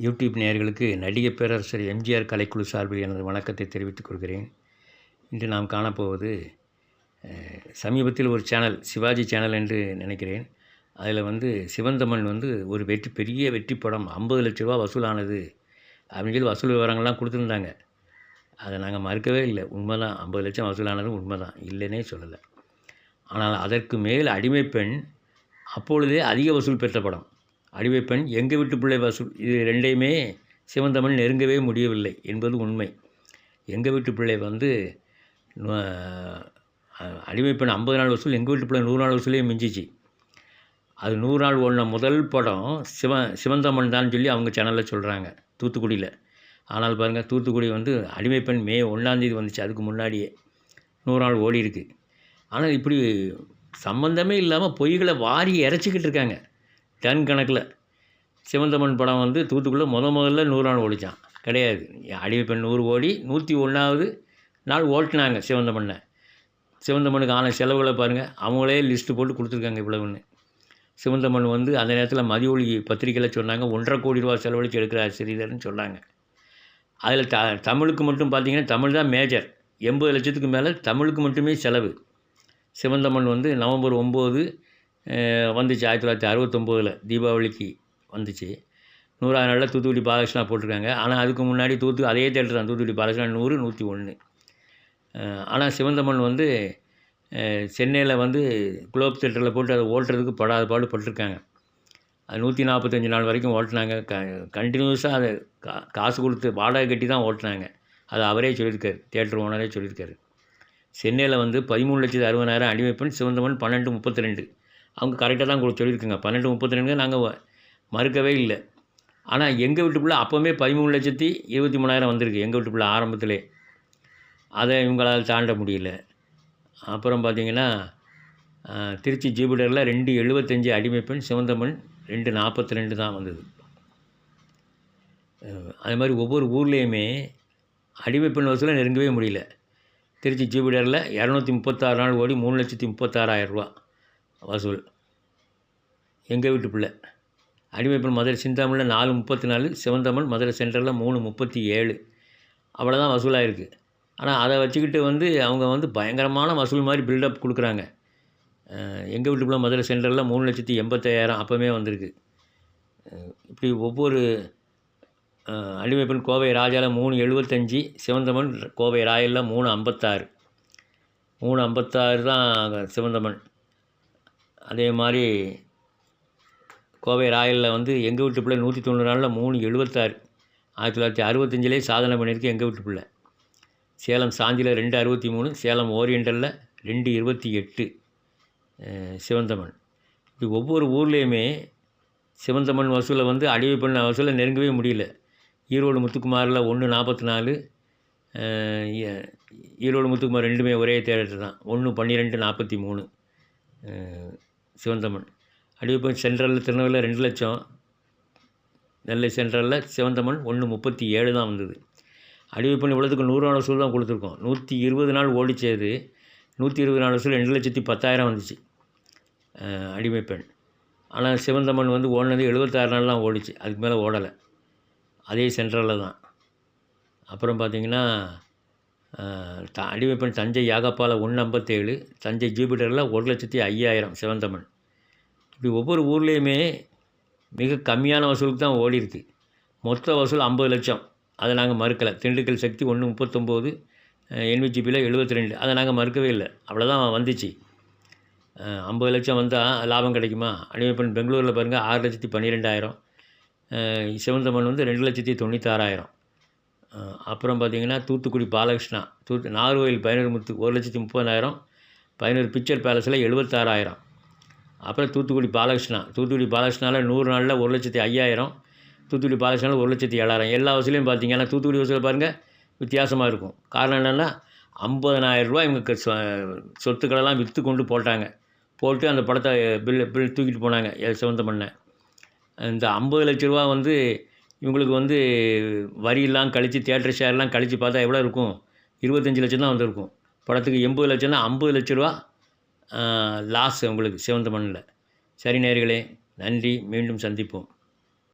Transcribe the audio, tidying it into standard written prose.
YouTube நேயர்களுக்கு நடிகர் பேரரசர் எம்ஜிஆர் கலைக்குழு சார்பில் எனது வணக்கத்தை தெரிவித்துக் கொள்கிறேன். இன்று நாம் காணப்போவது சமீபத்தில் ஒரு சேனல், சிவாஜி சேனல் என்று நினைக்கிறேன். அதில் சிவந்தமன் ஒரு பெரிய வெற்றி படம் 50 லட்ச ரூபா வசூலானது அப்படின்னு சொல்லி வசூல் விவரங்கள்லாம் கொடுத்துருந்தாங்க. அதை நாங்கள் மறுக்கவே இல்லை. உண்மை தான், 50 லட்சம் வசூலானது உண்மை தான், இல்லைன்னே சொல்லலை. ஆனால் அதற்கு மேல் அடிமைப்பெண் அப்பொழுதே அதிக வசூல் பெற்ற படம். அடிமைப்பெண், எங்கள் வீட்டு பிள்ளை வசூல், இது ரெண்டையுமே சிவந்தமன் நெருங்கவே முடியவில்லை என்பது உண்மை. எங்கள் வீட்டு பிள்ளை அடிமைப்பெண் 50 நாள் வசூல், எங்கள் வீட்டு பிள்ளை 100 நாள் வசூலே மிஞ்சிச்சு. அது 100 நாள் ஓடின முதல் படம் சிவந்தமன் தான் சொல்லி அவங்க சேனலில் சொல்கிறாங்க, தூத்துக்குடியில். ஆனால் பாருங்கள், தூத்துக்குடி அடிமைப்பெண் மே 1 வந்துச்சு. அதுக்கு முன்னாடியே 100 நாள் ஓடி இருக்குது. ஆனால் இப்படி சம்மந்தமே இல்லாமல் பொய்களை வாரி இறைச்சிக்கிட்டு இருக்காங்க டன் கணக்கில். சிவந்தமன் படம் தூத்துக்குள்ளே முதல்ல 100 நாள் ஓடிச்சான் கிடையாது. அடிமைப்பெண் 100 ஓடி 101வது நாள் ஓட்டினாங்க சிவந்தமண்ணை. சிவந்தமனுக்கு ஆன செலவுகளை பாருங்கள், அவங்களே லிஸ்ட்டு போட்டு கொடுத்துருக்காங்க இவ்வளவுன்னு. சிவந்தமன் அந்த நேரத்தில் மதியொலி பத்திரிக்கையில் சொன்னாங்க, 1.5 கோடி ரூபா செலவழித்து எடுக்கிறார் ஸ்ரீதர்னு சொன்னாங்க. அதில் தமிழுக்கு மட்டும் பார்த்திங்கன்னா, தமிழ் தான் மேஜர். 80 லட்சத்துக்கு மேலே தமிழுக்கு மட்டுமே செலவு. சிவந்தமன் நவம்பர் 9 வந்துச்சு, 1969 தீபாவளிக்கு வந்துச்சு. 100ஆவது நாளில் தூத்துக்குடி பாலகிருஷ்ணா போட்டிருக்காங்க. ஆனால் அதுக்கு முன்னாடி அதே தேட்டர் தான், தூத்துக்குடி பாலகிருஷ்ணா 100, 101. ஆனால் சிவந்தமன் சென்னையில் குளோப் தேட்டரில் போட்டு அதை ஓட்டுறதுக்கு படாத பாடு பட்டிருக்காங்க. அது 145 நாள் வரைக்கும் ஓட்டினாங்க. கண்டினியூஸாக அதை காசு கொடுத்து வாடகை கட்டி தான் ஓட்டினாங்க. அது அவரே சொல்லியிருக்காரு, தேட்டர் ஓனரே சொல்லியிருக்காரு. சென்னையில் 13,60,000 அடிமைப்பெண், சிவந்தமன் 12,32. அவங்க கரெக்டாக தான் சொல்லியிருக்காங்க. 12,32 நாங்கள் மறுக்கவே இல்லை. ஆனால் எங்கள் வீட்டுக்குள்ளே அப்போவுமே 13,23,000 வந்திருக்கு எங்கள் வீட்டுக்குள்ளே ஆரம்பத்திலே. அதை இவங்களால் தாண்ட முடியல. அப்புறம் பார்த்திங்கன்னா, திருச்சி ஜூபிட்டரில் 2,75 அடிமைப்பெண், சிவந்தமன் 2,42 தான் வந்தது. அது மாதிரி ஒவ்வொரு ஊர்லேயுமே அடிமைப்பெண் வசூலை நெருங்கவே முடியல. திருச்சி ஜூபிட்டரில் 236 நாள் ஓடி 3,36,000 ரூபா வசூல் எங்கள் வீட்டு பிள்ளை. அடிமைப்பெண் மதுரை சிந்தாமணியில் 4,34, சிவந்தமன் மதுரை சென்ட்ரலில் 3,37. அவ்வளோதான் வசூலாகிருக்கு. ஆனால் அதை வச்சுக்கிட்டு அவங்க பயங்கரமான வசூல் மாதிரி பில்டப் கொடுக்குறாங்க. எங்கள் வீட்டு பிள்ளை மதுரை சென்ட்ரலில் 3,85,000 அப்போவே வந்திருக்கு. இப்படி ஒவ்வொரு அடிமைப்பெண் கோவை ராஜாவில் 3,75, சிவந்தமன் கோவை ராயலில் 3,56. 3,56 தான் சிவந்தமன். அதே மாதிரி கோவை ராயலில் எங்கள் வீட்டு பிள்ளை 190 நாளில் 3,76. 1965 சாதனை பண்ணியிருக்கு எங்கள் வீட்டு பிள்ளை. சேலம் சாந்தியில் 2,63, சேலம் ஓரியண்டலில் 2,28 சிவந்தமன். இப்படி ஒவ்வொரு ஊர்லேயுமே சிவந்தமன் வசூலை அடிமைப்பெண் வசூலை நெருங்கவே முடியல. ஈரோடு முத்துக்குமாரில் 1,44, ஈரோடு முத்துக்குமார் ரெண்டுமே ஒரே தேட்டர் தான், 1,12,43 சிவந்தமன். அடிமைப்பெண் சென்ட்ரலில் திருநெல்வேலியில் 2 லட்சம், நெல்லை சென்ட்ரலில் சிவந்தமன் 1,37 தான் வந்தது. அடிமைப்பெண் இவ்வளோத்துக்கு 100 நாள் வசூல் தான் கொடுத்துருக்கோம். 120 நாள் ஓடிச்சது. 120 நாள் வசூல் 2,10,000 வந்துச்சு அடிமைப்பெண். ஆனால் சிவந்தமன் ஓடினது 76 நாள் தான் ஓடிச்சு, அதுக்கு மேலே ஓடலை. அதே சென்ட்ரலில் தான். அப்புறம் பார்த்திங்கன்னா, அடிமைப்பெண் தஞ்சை யாகப்பாவில் 1,57, தஞ்சை ஜூபிட்டரில் 1,05,000 சிவந்தமன். இப்படி ஒவ்வொரு ஊர்லேயுமே மிக கம்மியான வசூலுக்கு தான் ஓடிருக்கு. மொத்த வசூல் 50 லட்சம். அதை நாங்கள் மறுக்கலை. திண்டுக்கல் சக்தி 1,39, NVGPயில் 72. அதை நாங்கள் மறுக்கவே இல்லை. அவ்வளோதான் வந்துச்சு. 50 லட்சம் வந்தால் லாபம் கிடைக்குமா? அடிமைப்பெண் பெங்களூரில் பாருங்கள் 6,12,000, சிவந்தமன் 2,96,000. அப்புறம் பார்த்திங்கன்னா, தூத்துக்குடி பாலகிருஷ்ணா, நாகர்கோவில் 11 1,30,000, 11 பிக்சர் பேலஸில் 76,000. அப்புறம் தூத்துக்குடி பாலகிருஷ்ணாவில் 100 நாளில் 1,05,000, தூத்துக்குடி பாலகிருஷ்ணாவில் 1,07,000. எல்லா வசூலையும் பார்த்திங்கன்னா தூத்துக்குடி வசூலில் பாருங்கள் வித்தியாசமாக இருக்கும். காரணம் என்னென்னா, 50,000 ரூபா இவங்க சொத்துக்களெல்லாம் விற்று கொண்டு போட்டு அந்த படத்தை பில் தூக்கிட்டு போனாங்க சிவந்தமண்ணை. இந்த 50 லட்ச ரூபா இவங்களுக்கு வரியெல்லாம் கழித்து, தியேட்டர் ஷேர்லாம் கழித்து பார்த்தா எவ்வளோ இருக்கும்? 25 லட்சம் தான் வந்திருக்கும். படத்துக்கு 80 லட்சம்னா 50 லட்ச ரூபா லாஸ் உங்களுக்கு சிவந்தமண்ணில். சரி நேயர்களே, நன்றி. மீண்டும் சந்திப்போம்.